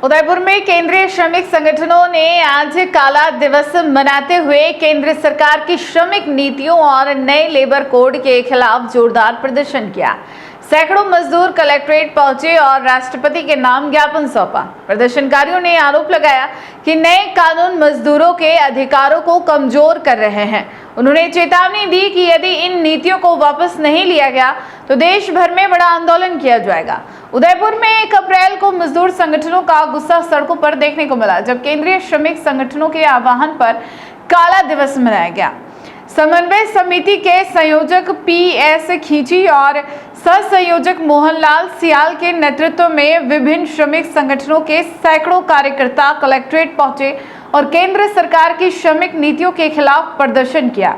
उदयपुर में केंद्रीय श्रमिक संगठनों ने आज काला दिवस मनाते हुए केंद्र सरकार की श्रमिक नीतियों और नए लेबर कोड के खिलाफ जोरदार प्रदर्शन किया। सैकड़ों मजदूर कलेक्ट्रेट पहुंचे और राष्ट्रपति के नाम ज्ञापन सौंपा। प्रदर्शनकारियों ने आरोप लगाया कि नए कानून मजदूरों के अधिकारों को कमजोर कर रहे हैं। उन्होंने चेतावनी दी कि यदि इन नीतियों को वापस नहीं लिया गया तो देश भर में बड़ा आंदोलन किया जाएगा। उदयपुर में 1 अप्रैल को मजदूर संगठनों का गुस्सा सड़कों पर देखने को मिला, जब केंद्रीय श्रमिक संगठनों के आह्वान पर काला दिवस मनाया गया। समन्वय समिति के संयोजक PS खींची और सह संयोजक मोहनलाल सियाल के नेतृत्व में विभिन्न श्रमिक संगठनों के सैकड़ों कार्यकर्ता कलेक्ट्रेट पहुंचे और केंद्र सरकार की श्रमिक नीतियों के खिलाफ प्रदर्शन किया।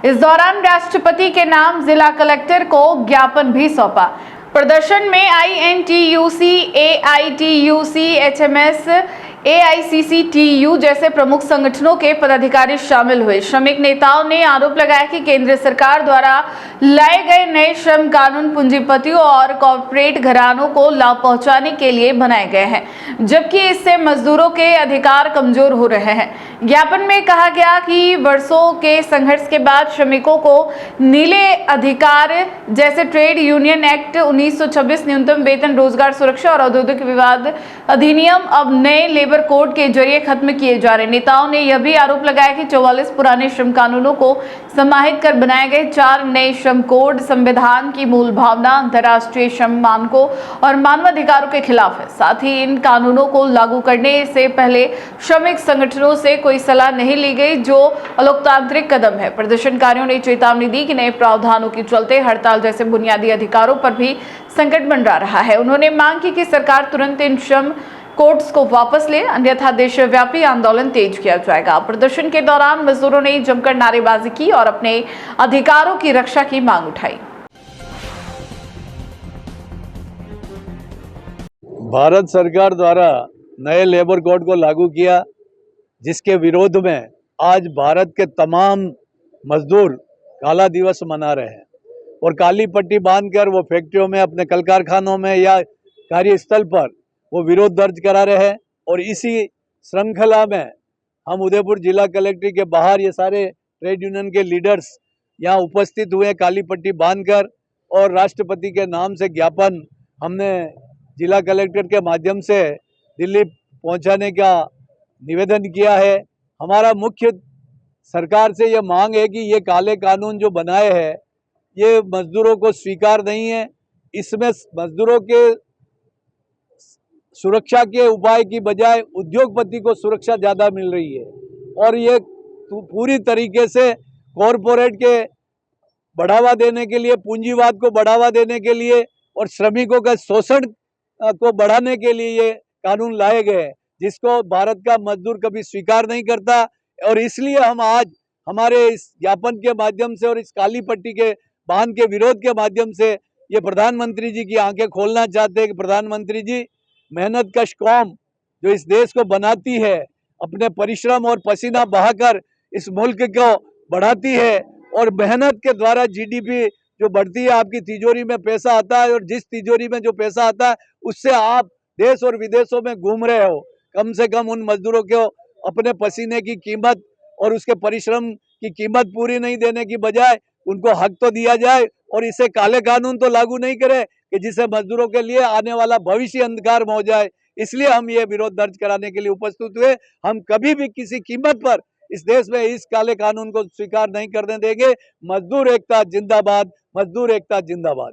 इस दौरान राष्ट्रपति के नाम जिला कलेक्टर को ज्ञापन भी सौंपा। प्रदर्शन में INTUC, AITUC, HMS, AICCTU जैसे प्रमुख संगठनों के पदाधिकारी शामिल हुए। श्रमिक नेताओं ने आरोप लगाया कि केंद्र सरकार द्वारा लाए गए नए श्रम कानून पूंजीपतियों और कॉर्पोरेट घरानों को लाभ पहुंचाने के लिए बनाए गए हैं, जबकि इससे मजदूरों के अधिकार कमजोर हो रहे हैं। ज्ञापन में कहा गया कि वर्षों के संघर्ष के बाद श्रमिकों को नीले अधिकार जैसे ट्रेड यूनियन एक्ट 1926, न्यूनतम वेतन, रोजगार सुरक्षा और औद्योगिक विवाद अधिनियम अब नए लेबर कोड के जरिए खत्म किए जा रहे। नेताओं ने यह भी आरोप लगाया कि 44 पुराने श्रम कानूनों को समाहित कर बनाए गए 4 नए श्रम कोड संविधान की मूल भावना, अंतर्राष्ट्रीय श्रम मानकों और मानवाधिकारों के खिलाफ है। साथ ही इन कानूनों को लागू करने से पहले श्रमिक संगठनों से कोई सलाह नहीं ली गई, जो अलोकतांत्रिक कदम है। प्रदर्शनकारियों ने चेतावनी दी कि नए प्रावधानों के चलते हड़ताल जैसे बुनियादी अधिकारों पर भी संकट मंडरा रहा है। उन्होंने मांग की कि सरकार तुरंत इन श्रम कोड्स को वापस ले, अन्यथा देशव्यापी आंदोलन तेज किया जाएगा। प्रदर्शन के दौरान मजदूरों ने जमकर नारेबाजी की और अपने अधिकारों की रक्षा की मांग उठाई। भारत सरकार द्वारा नए लेबर कोड को लागू किया, जिसके विरोध में आज भारत के तमाम मजदूर काला दिवस मना रहे हैं और काली पट्टी बांधकर वो फैक्ट्रियों में, अपने कल कारखानों में या कार्यस्थल पर वो विरोध दर्ज करा रहे हैं। और इसी श्रृंखला में हम उदयपुर जिला कलेक्ट्रेट के बाहर ये सारे ट्रेड यूनियन के लीडर्स यहाँ उपस्थित हुए काली पट्टी बांधकर, और राष्ट्रपति के नाम से ज्ञापन हमने जिला कलेक्ट्रेट के माध्यम से दिल्ली पहुँचाने का निवेदन किया है। हमारा मुख्य सरकार से ये मांग है कि ये काले कानून जो बनाए हैं ये मजदूरों को स्वीकार नहीं है। इसमें मजदूरों के सुरक्षा के उपाय की बजाय उद्योगपति को सुरक्षा ज़्यादा मिल रही है, और ये पूरी तरीके से कॉरपोरेट के बढ़ावा देने के लिए, पूंजीवाद को बढ़ावा देने के लिए और श्रमिकों का शोषण को बढ़ाने के लिए ये कानून लाए गए, जिसको भारत का मजदूर कभी स्वीकार नहीं करता। और इसलिए हम आज हमारे इस ज्ञापन के माध्यम से और इस काली पट्टी के बांध के विरोध के माध्यम से ये प्रधानमंत्री जी की आंखें खोलना चाहते हैं कि प्रधानमंत्री जी, मेहनत कश कौम जो इस देश को बनाती है, अपने परिश्रम और पसीना बहाकर इस मुल्क को बढ़ाती है, और मेहनत के द्वारा GDP जो बढ़ती है, आपकी तिजोरी में पैसा आता है, और जिस तिजोरी में जो पैसा आता है उससे आप देश और विदेशों में घूम रहे हो। कम से कम उन मजदूरों को अपने पसीने की कीमत और उसके परिश्रम की कीमत पूरी नहीं देने की बजाय उनको हक तो दिया जाए, और इसे काले कानून तो लागू नहीं करे कि जिससे मजदूरों के लिए आने वाला भविष्य अंधकार में हो जाए। इसलिए हम ये विरोध दर्ज कराने के लिए उपस्थित हुए। हम कभी भी किसी कीमत पर इस देश में इस काले कानून को स्वीकार नहीं करने देंगे। मजदूर एकता जिंदाबाद, मजदूर एकता जिंदाबाद।